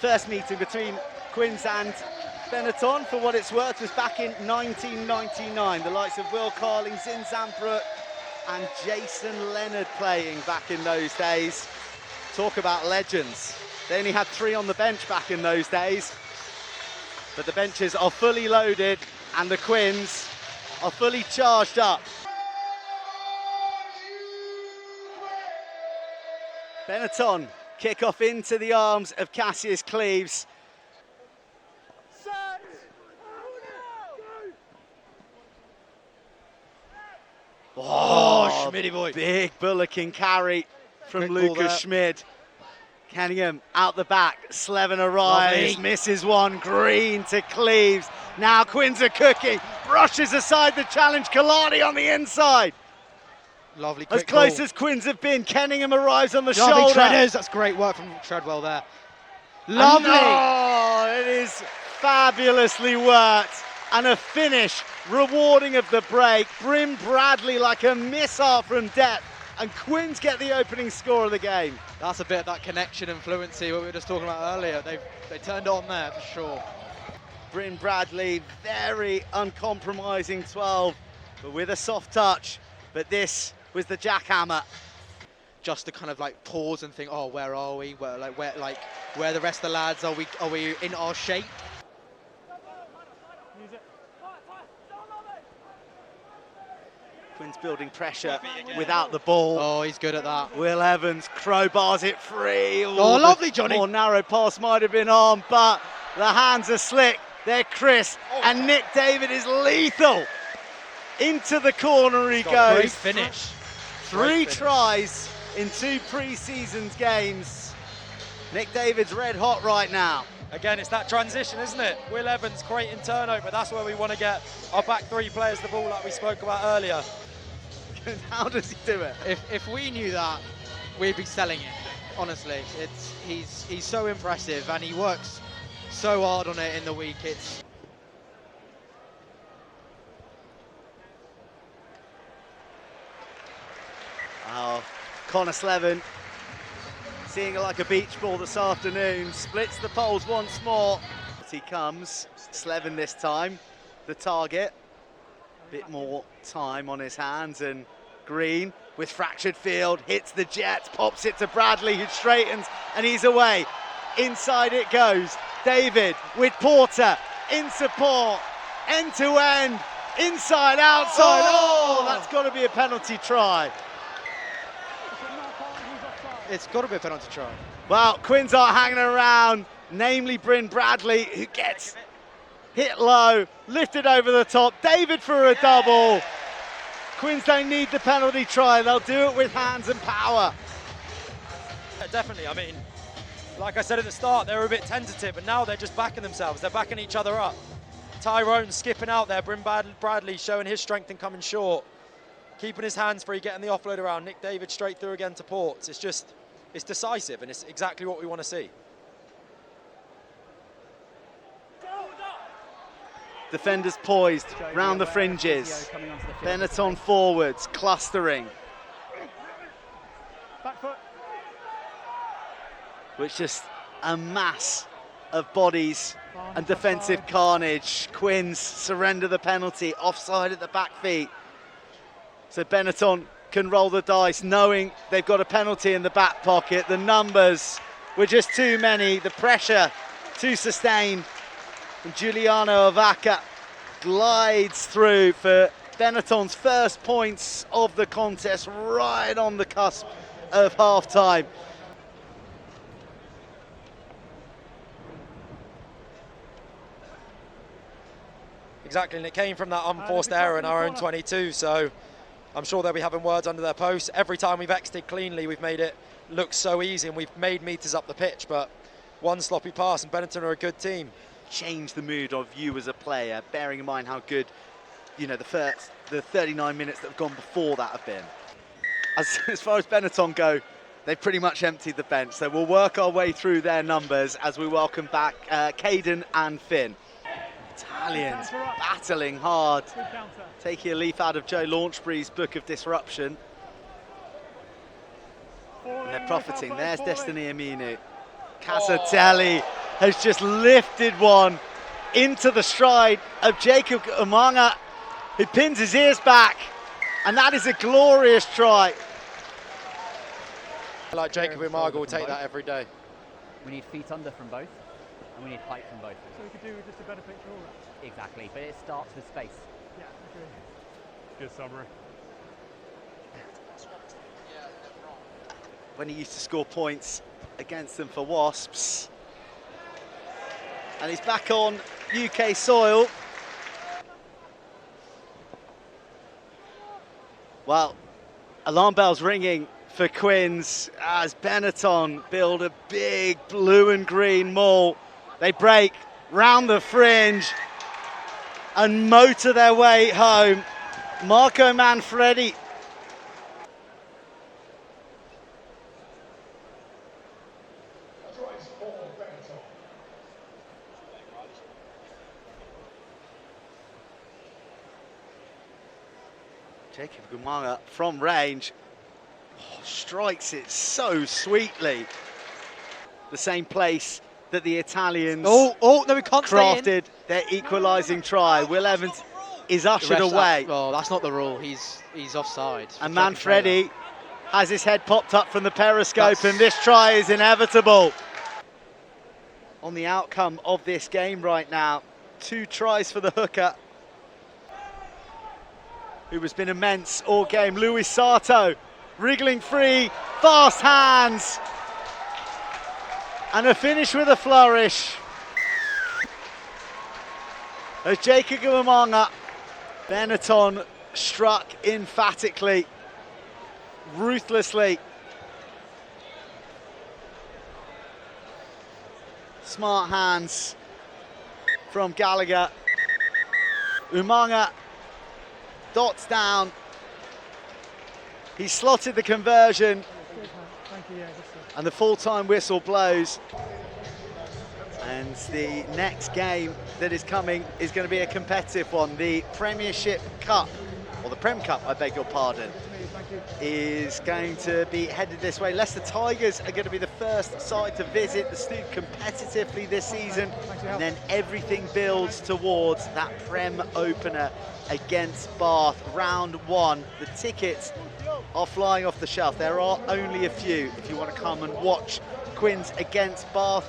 first meeting between Quins and Benetton, for what it's worth, was back in 1999. The likes of Will Carling, Zin Zambruk and Jason Leonard playing back in those days. Talk about legends. They only had 3 on the bench back in those days. But the benches are fully loaded and the Quins are fully charged up. Benetton kick off into the arms of Cassius Cleves. Oh, Schmidty boy. Big bullocking carry from Lucas Schmid. Kenningham out the back, Slevin arrives, Lovely. misses one, Green to Cleves. Now Quins are cooking, brushes aside the challenge, Kalani on the inside. Lovely quick As close call. as Quins have been, Kenningham arrives on the Lovely shoulder. Treaders, that's great work from Treadwell there. Lovely! Oh, it is fabulously worked. And a finish rewarding of the break. Bryn Bradley like a missile from depth. And Quins get the opening score of the game. That's a bit of that connection and fluency what we were just talking about earlier. They turned it on there for sure. Bryn Bradley, very uncompromising 12, but with a soft touch. But this was the jackhammer. Just to kind of like pause and think, oh, where are we? Where are the rest of the lads? Are we in our shape? Quins building pressure without the ball. Oh, he's good at that. Will Evans crowbars it free. Ooh, Oh, lovely, Johnny. More narrow pass might have been on, but the hands are slick. They're crisp, and Nick David is lethal. Into the corner he goes. Great finish. Three tries in 2 pre-season games. Nick David's red hot right now. Again, it's that transition, isn't it? Will Evans creating turnover. That's where we want to get our back 3 players the ball like we spoke about earlier. How does he do it? If we knew that, we'd be selling it. Honestly, he's so impressive and he works so hard on it in the week. Oh, Connor Slevin, seeing it like a beach ball this afternoon, splits the poles once more. As he comes, Slevin this time, the target. Bit more time on his hands, and Green with fractured field, hits the jet, pops it to Bradley, who straightens, and he's away. Inside it goes. David with Porter in support, end to end, inside, outside. Oh, that's got to be a penalty try. It's got to be a penalty try. Well, Quins are hanging around, namely Bryn Bradley, who gets hit low, lifted over the top. David for a double. Quins don't need the penalty try. They'll do it with hands and power. Yeah, definitely. I mean, like I said at the start, they were a bit tentative, but now they're just backing themselves. They're backing each other up. Tyrone skipping out there. Bryn Bradley showing his strength and coming short. Keeping his hands free, getting the offload around. Nick David straight through again to Ports. It's decisive, and it's exactly what we want to see. Defenders poised round the fringes. Benetton forwards, clustering. Which just a mass of bodies and defensive carnage. Quins surrender the penalty, offside at the back feet. So Benetton can roll the dice, knowing they've got a penalty in the back pocket. The numbers were just too many, the pressure too sustained. And Giuliano Avaca glides through for Benetton's first points of the contest, right on the cusp of half-time. Exactly, and it came from that unforced error in our own 22, so I'm sure they'll be having words under their posts. Every time we've exited cleanly, we've made it look so easy, and we've made meters up the pitch, but one sloppy pass, and Benetton are a good team. Change the mood of you as a player, bearing in mind how good, you know, the 39 minutes that have gone before that have been. As far as Benetton go, they've pretty much emptied the bench, so we'll work our way through their numbers as we welcome back Caden and Finn. Italians battling hard, taking a leaf out of Joe Launchbury's book of disruption. And they're profiting. There's Destiny Aminu. Casatelli has just lifted one into the stride of Jacob Umanga, who pins his ears back, and that is a glorious try. Like Jacob Umanga will take that every day. We need feet under from both, and we need height from both. So we could do just a better picture of that. Exactly, but it starts with space. Yeah, agree. Good summary. When he used to score points against them for Wasps. And he's back on UK soil. Well, alarm bells ringing for Quins as Benetton build a big blue and green maul. They break round the fringe and motor their way home. Marco Manfredi. Jacob Umanga from range strikes it so sweetly. The same place that the Italians No, we can't stay in. crafted their equalising try. Will Evans is ushered away. Oh, that's not the rule. He's offside. And Manfredi has his head popped up from the periscope, and this try is inevitable. On the outcome of this game right now, 2 tries for the hooker, who has been immense all game. Luis Sato wriggling free, fast hands, and a finish with a flourish. As Jacob Umanga, Benetton struck emphatically, ruthlessly. Smart hands from Gallagher. Umanga dots down. He slotted the conversion, and the full-time whistle blows. And the next game that is coming is going to be a competitive one. The Premiership Cup, or the Prem Cup, I beg your pardon, is going to be headed this way. Leicester Tigers are going to be the first side to visit the Stoop competitively this season, and then everything builds towards that Prem opener against Bath. Round 1, the tickets are flying off the shelf. There are only a few if you want to come and watch Quins against Bath.